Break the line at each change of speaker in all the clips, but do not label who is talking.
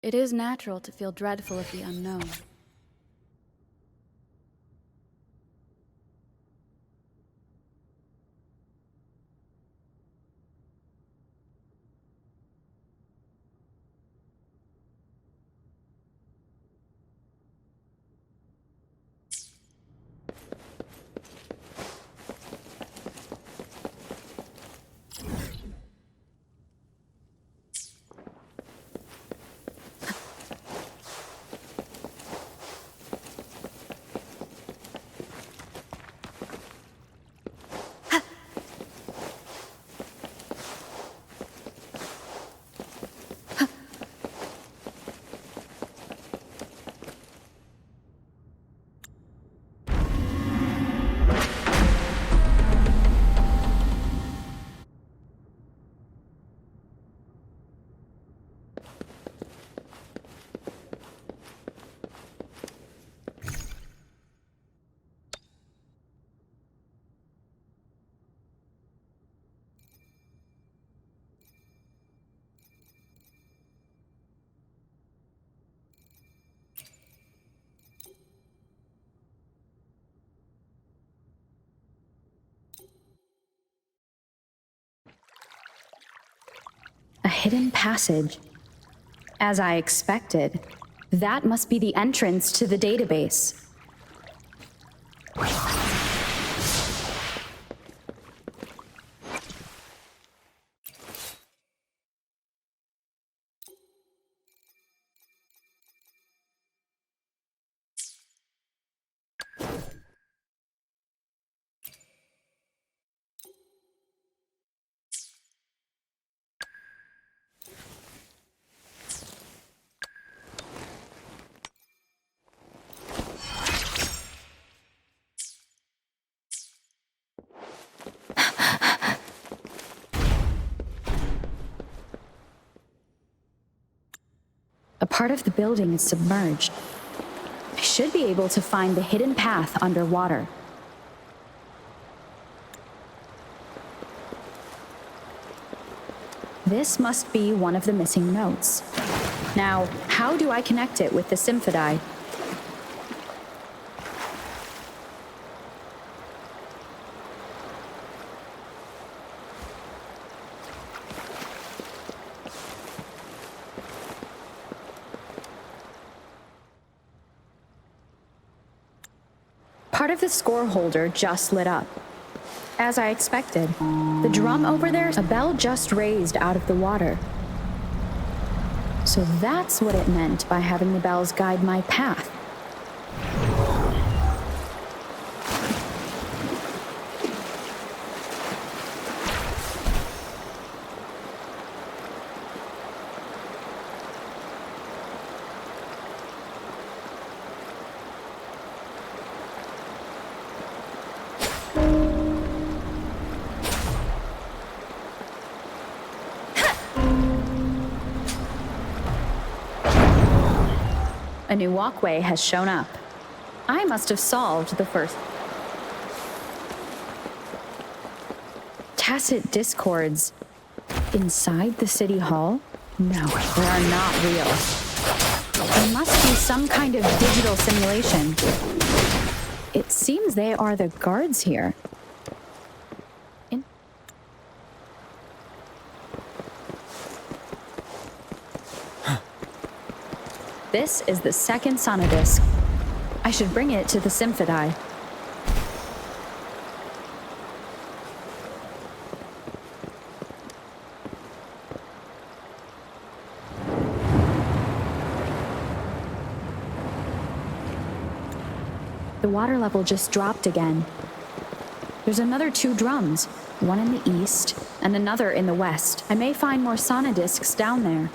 It is natural to feel dreadful of the unknown.
A hidden passage. As I expected, that must be the entrance to the database. A part of the building is submerged. I should be able to find the hidden path underwater. This must be one of the missing notes. Now, how do I connect it with the symphody? Part of the score holder just lit up. As I expected, the drum over there, a bell just raised out of the water. So that's what it meant by having the bells guide my path. A new walkway has shown up. I must have solved the first. Tacit discords inside the city hall? No, they are not real. There must be some kind of digital simulation. It seems they are the guards here. This is the second sonodisc. I should bring it to the symphody. The water level just dropped again. There's another 2 drums, one in the east and another in the west. I may find more sonodiscs down there.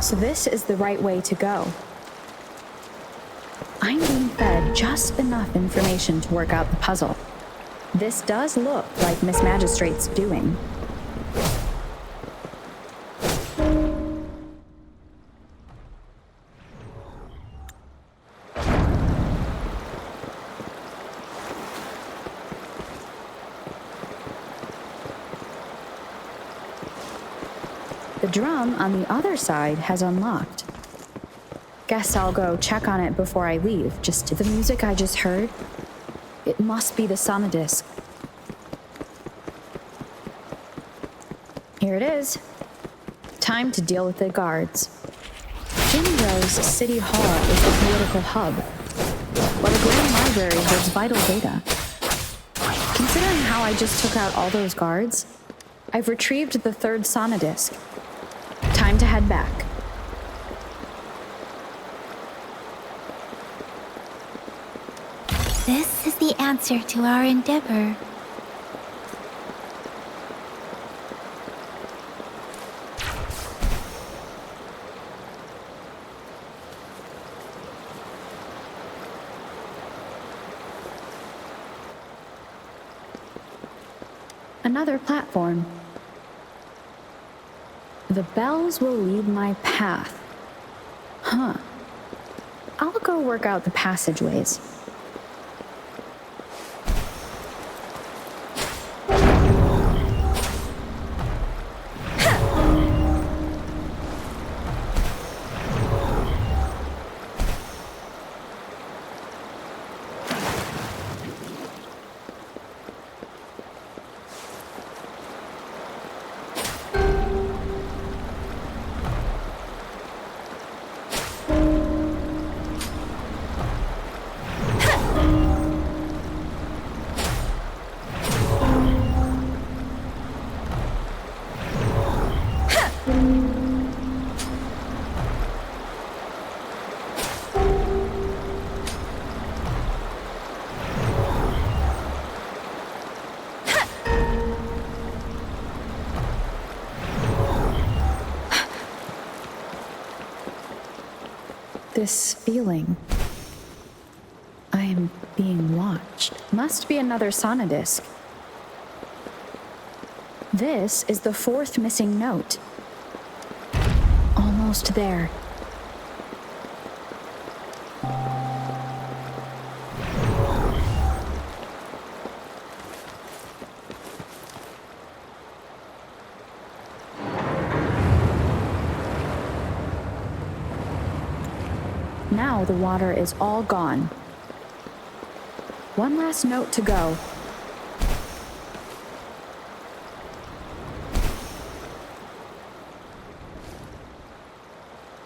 So this is the right way to go. I'm being fed just enough information to work out the puzzle. This does look like Miss Magistrate's doing. The drum on the other side has unlocked. Guess I'll go check on it before I leave. Just the music I just heard. It must be the sonodisc. Here it is. Time to deal with the guards. Jim Rose City Hall is the political hub, while the Grand Library holds vital data. Considering how I just took out all those guards, I've retrieved the third sonodisc. Time to head back.
This is the answer to our endeavor.
Another platform. The bells will lead my path. Huh. I'll go work out the passageways. This feeling. I am being watched. Must be another sonodisc. This is the fourth missing note. Almost there. Now the water is all gone. One last note to go.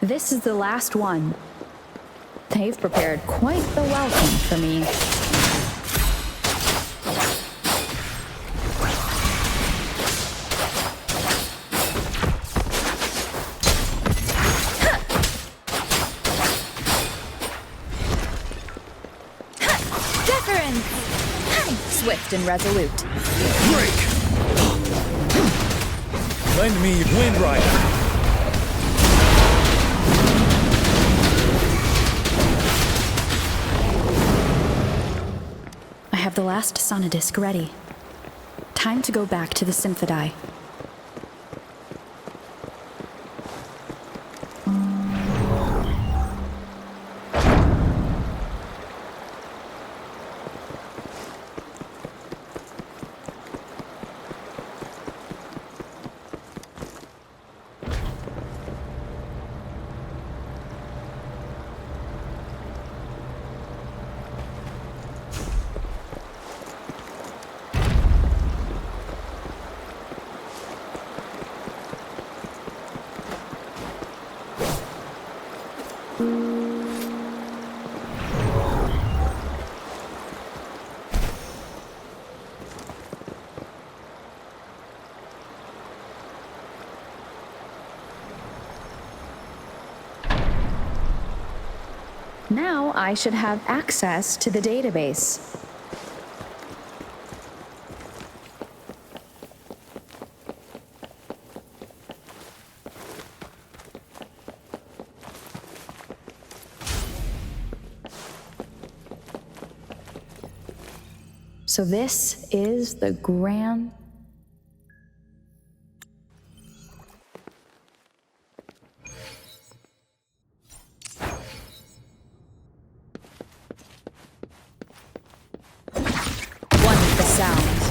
This is the last one. They've prepared quite the welcome for me. Swift and resolute.
Break! Lend me Wind Rider.
I have the last sonodisc ready. Time to go back to the Symphodi. Now I should have access to the database. So this is the grand...
One with the sounds.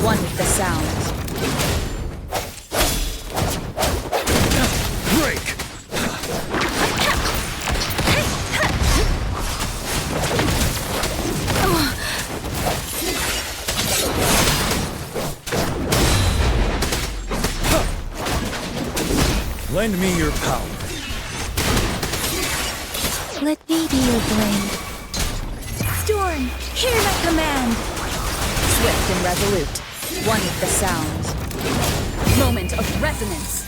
One with the sounds.
Break! Lend me your power.
Let me be your blade. Storm, hear my command.
Swift and resolute. One with the sounds. Moment of resonance.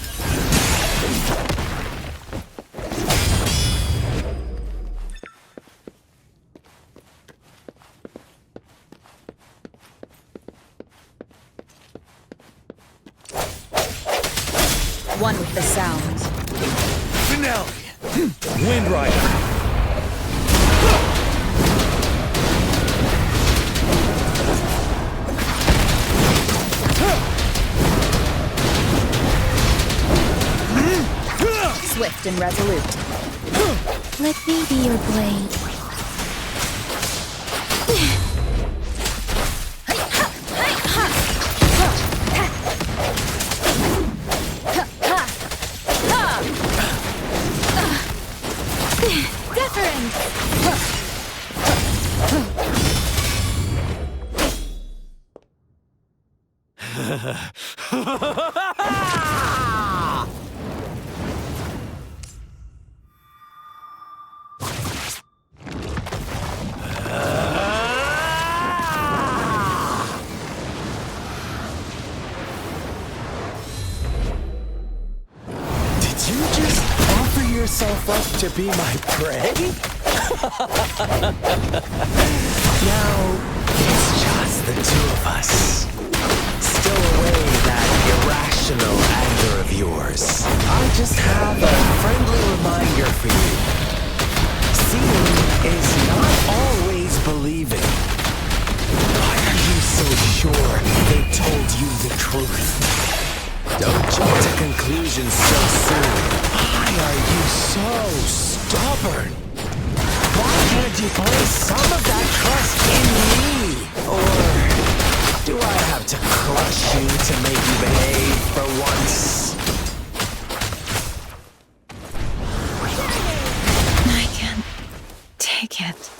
One with the sounds.
Finale! Wind Rider!
Swift and resolute.
Let me be your blade.
Did you just offer yourself up to be my prey? Now, it's just the two of us. Still away that irrational anger of yours. I just have a friendly reminder for you. Seeing is not always believing. Why are you so sure they told you the truth? Don't jump to conclusions so soon. Why are you so stubborn? Why can't you place some of that trust in me? Or do I have to crush you to make you behave for once?
I can't take it.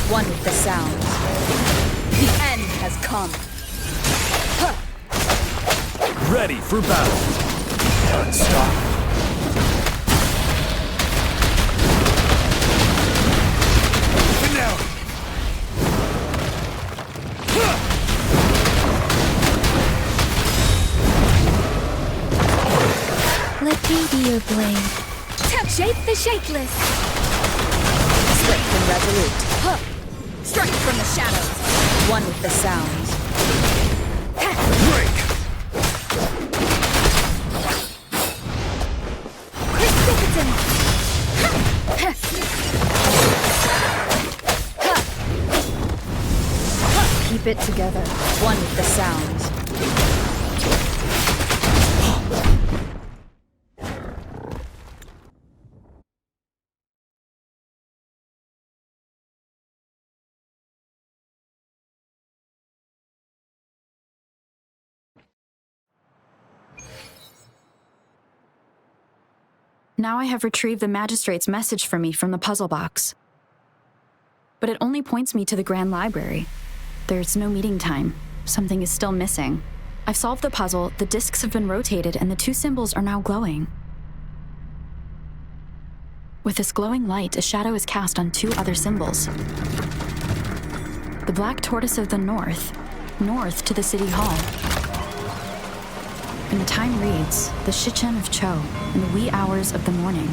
One with the sounds. The end has come.
Ready for battle. Can't stop. Finale!
Let me be your blade.
Shape the shapeless. Swift and resolute. Strike from the shadows. One with the sounds.
Break!
Keep it together. One with the sounds.
Now I have retrieved the magistrate's message for me from the puzzle box. But it only points me to the Grand Library. There's no meeting time. Something is still missing. I've solved the puzzle, the discs have been rotated, and the two symbols are now glowing. With this glowing light, a shadow is cast on two other symbols. The black tortoise of the north to the city hall. And the time reads, the Shichen of Cho, in the wee hours of the morning.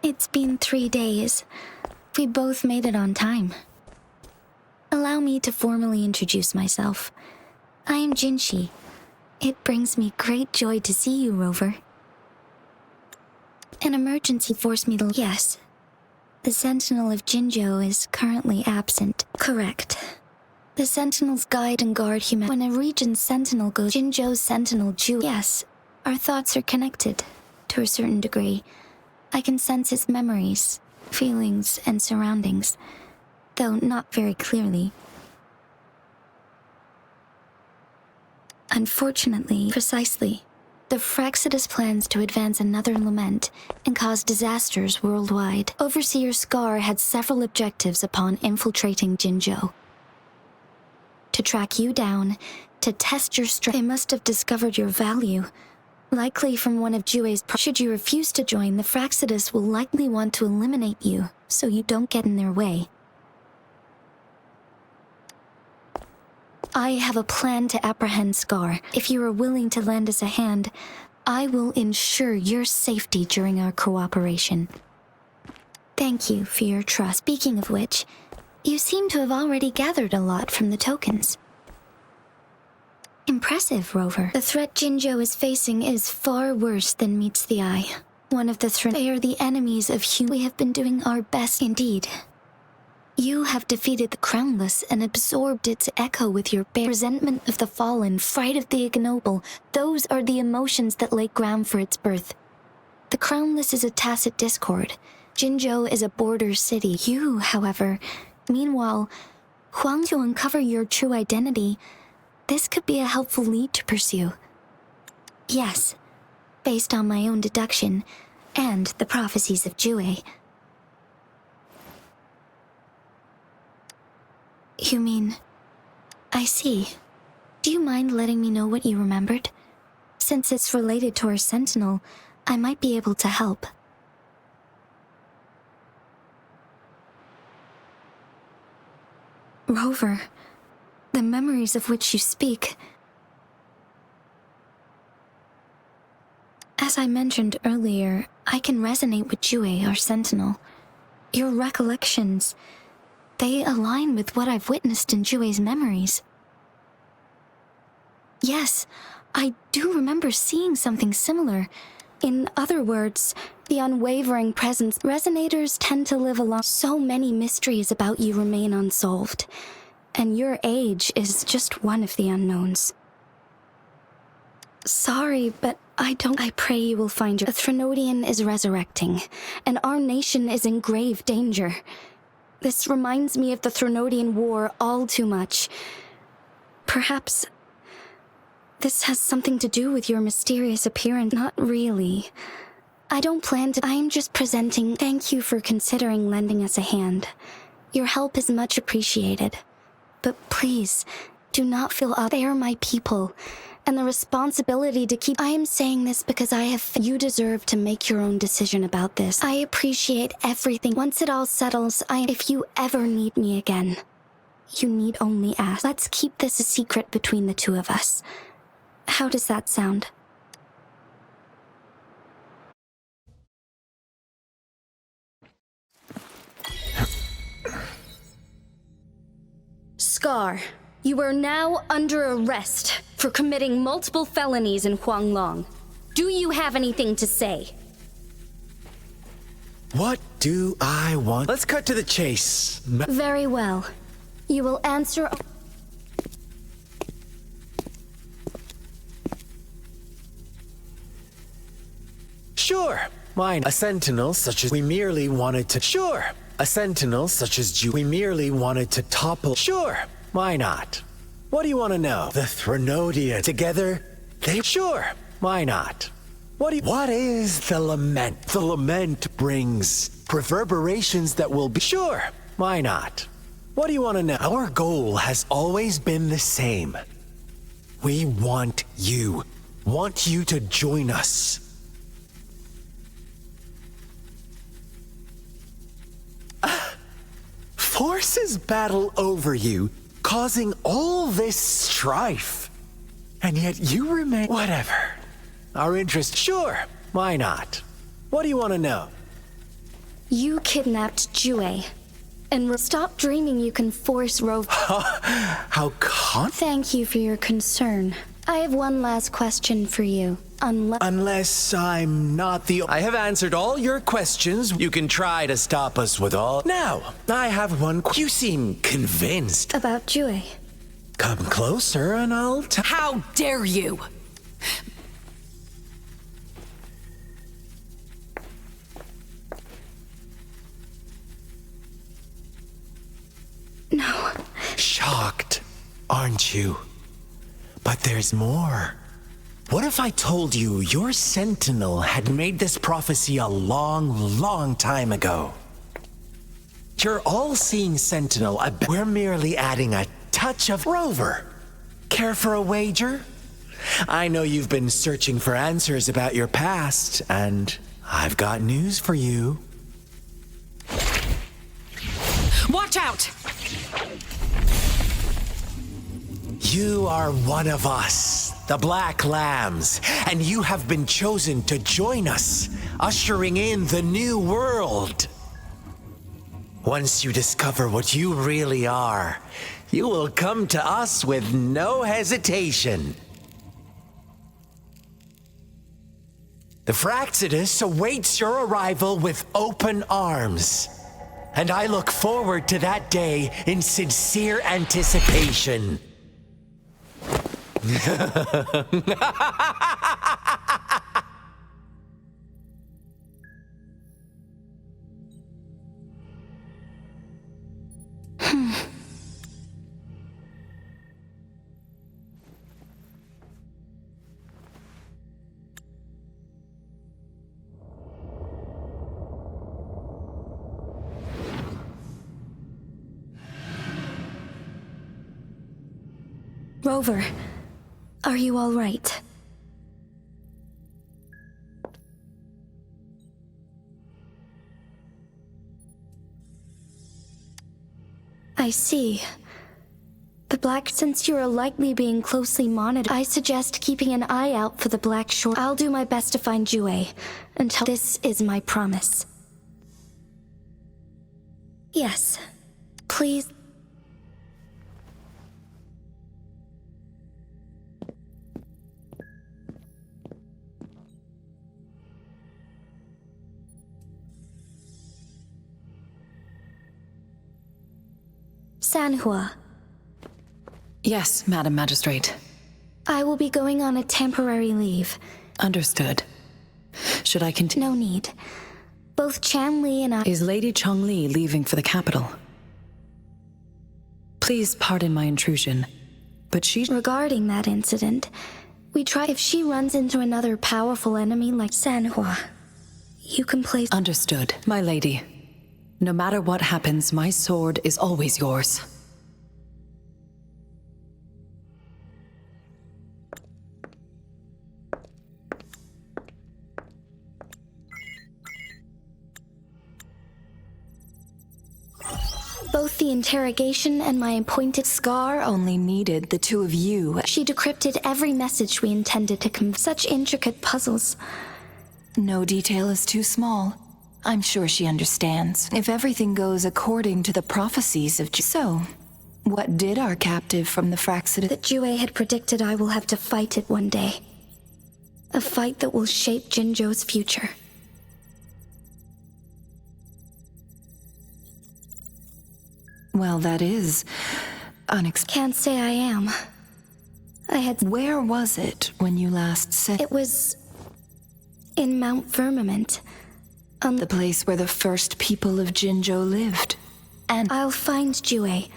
It's been 3 days. We both made it on time. Allow me to formally introduce myself. I am Jinshi. It brings me great joy to see you, Rover. An emergency forced me to... Yes. The Sentinel of Jinzhou is currently absent. Correct. The Sentinel's guide and guard human... When a region's Sentinel goes... Jinzhou's Sentinel Ju... Yes. Our thoughts are connected, to a certain degree. I can sense his memories, feelings, and surroundings, though not very clearly. Unfortunately, precisely, the Fraxidus plans to advance another lament and cause disasters worldwide. Overseer Scar had several objectives upon infiltrating Jinzhou. To track you down, to test your strength. They must have discovered your value. Likely from one of Jue's... Should you refuse to join, the Fraxidus will likely want to eliminate you, so you don't get in their way. I have a plan to apprehend Scar. If you are willing to lend us a hand, I will ensure your safety during our cooperation. Thank you for your trust. Speaking of which, you seem to have already gathered a lot from the tokens. Impressive, Rover. The threat Jinzhou is facing is far worse than meets the eye. One of the threats... They are the enemies of humans. We have been doing our best indeed. You have defeated the Crownless and absorbed its echo with your resentment of the fallen, fright of the ignoble. Those are the emotions that lay ground for its birth. The Crownless is a tacit discord. Jinzhou is a border city. You, however, meanwhile, Huang to uncover your true identity... This could be a helpful lead to pursue. Yes, based on my own deduction, and the prophecies of Jue. You mean... I see. Do you mind letting me know what you remembered? Since it's related to our Sentinel, I might be able to help. Rover... The memories of which you speak. As I mentioned earlier, I can resonate with Jue, our Sentinel. Your recollections, they align with what I've witnessed in Jue's memories. Yes, I do remember seeing something similar. In other words, the unwavering presence. Resonators tend to live along. So many mysteries about you remain unsolved. And your age is just one of the unknowns. Sorry, but I pray you will find your... The Threnodian is resurrecting, and our nation is in grave danger. This reminds me of the Threnodian War all too much. Perhaps... this has something to do with your mysterious appearance. Not really. I don't plan to... I am just presenting... Thank you for considering lending us a hand. Your help is much appreciated. But please, do not feel up. They are my people, and the responsibility to keep... I am saying this because I have... You deserve to make your own decision about this. I appreciate everything. Once it all settles, if you ever need me again, you need only ask. Let's keep this a secret between the two of us. How does that sound?
Scar, you are now under arrest for committing multiple felonies in Huanglong. Do you have anything to say?
What do I want? Let's cut to the chase.
Very well. You will answer...
Sure. Mine. A sentinel such as we merely wanted to. Sure. A sentinel such as you. We merely wanted to topple. Sure. Why not? What do you want to know? The Threnodian. Together, they. Sure. Why not? What is the lament? The lament brings reverberations that will be. Sure. Why not? What do you want to know? Our goal has always been the same. We want you. Want you to join us. Forces battle over you, causing all this strife. And yet you remain. Whatever. Our interest. Sure. Why not? What do you want to know?
You kidnapped Jue. And stop dreaming you can force Rover.
How
Thank you for your concern. I have one last question for you.
Unless I'm not the. I have answered all your questions. You can try to stop us with all. Now, I have one. You seem convinced.
About Jue.
Come closer and I'll tell.
How dare you!
No.
Shocked, aren't you? But there's more. What if I told you your sentinel had made this prophecy a long, long time ago? Your all-seeing sentinel, we're merely adding a touch of Rover. Care for a wager? I know you've been searching for answers about your past, and I've got news for you.
Watch out!
You are one of us, the Black Lambs, and you have been chosen to join us, ushering in the new world. Once you discover what you really are, you will come to us with no hesitation. The Fraxidus awaits your arrival with open arms, and I look forward to that day in sincere anticipation.
Rover, are you all right? I see. Since you are likely being closely monitored, I suggest keeping an eye out for the Black Shore. I'll do my best to find Jue. Until this is my promise. Yes. Please. Sanhua.
Yes, Madam Magistrate.
I will be going on a temporary leave.
Understood. Should I continue?
No need. Both Chanli and I—
Is Lady Chongli leaving for the capital? Please pardon my intrusion, but she—
Regarding that incident, we try— If she runs into another powerful enemy like Sanhua, you can place—
Understood, my lady. No matter what happens, my sword is always yours.
Both the interrogation and my appointed—
Scar only needed the two of you.
She decrypted every message we intended to convey. Such intricate puzzles.
No detail is too small. I'm sure she understands. If everything goes according to the prophecies of So, what did our captive from the Fraxidus—
That Jue had predicted I will have to fight it one day. A fight that will shape Jinzhou's future.
Well, that is unexpected.
Can't say I am. I had—
Where was it when you last said—
It was In Mount Firmament.
The place where the first people of Jinzhou lived. And
I'll find Jue.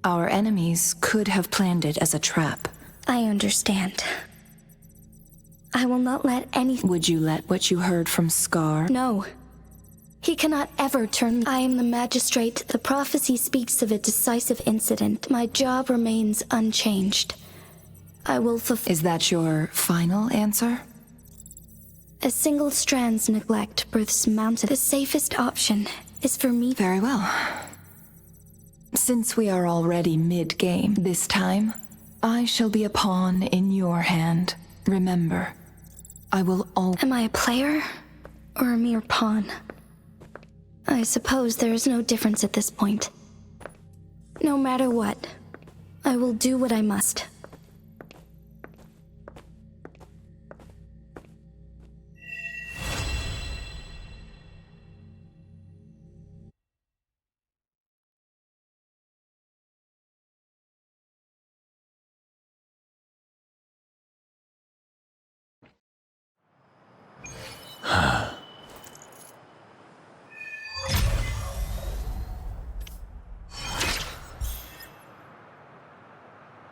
our enemies could have planned it as a trap.
I understand. I will not let anything.
Would you let what you heard from Scar?
No. He cannot ever turn. I am the magistrate. The prophecy speaks of a decisive incident. My job remains unchanged. I will fulfill.
Is that your final answer?
A single strand's neglect births mountain. The safest option is for me.
Very well. Since we are already mid-game this time, I shall be a pawn in your hand. Remember, I will always...
Am I a player or a mere pawn? I suppose there is no difference at this point. No matter what, I will do what I must.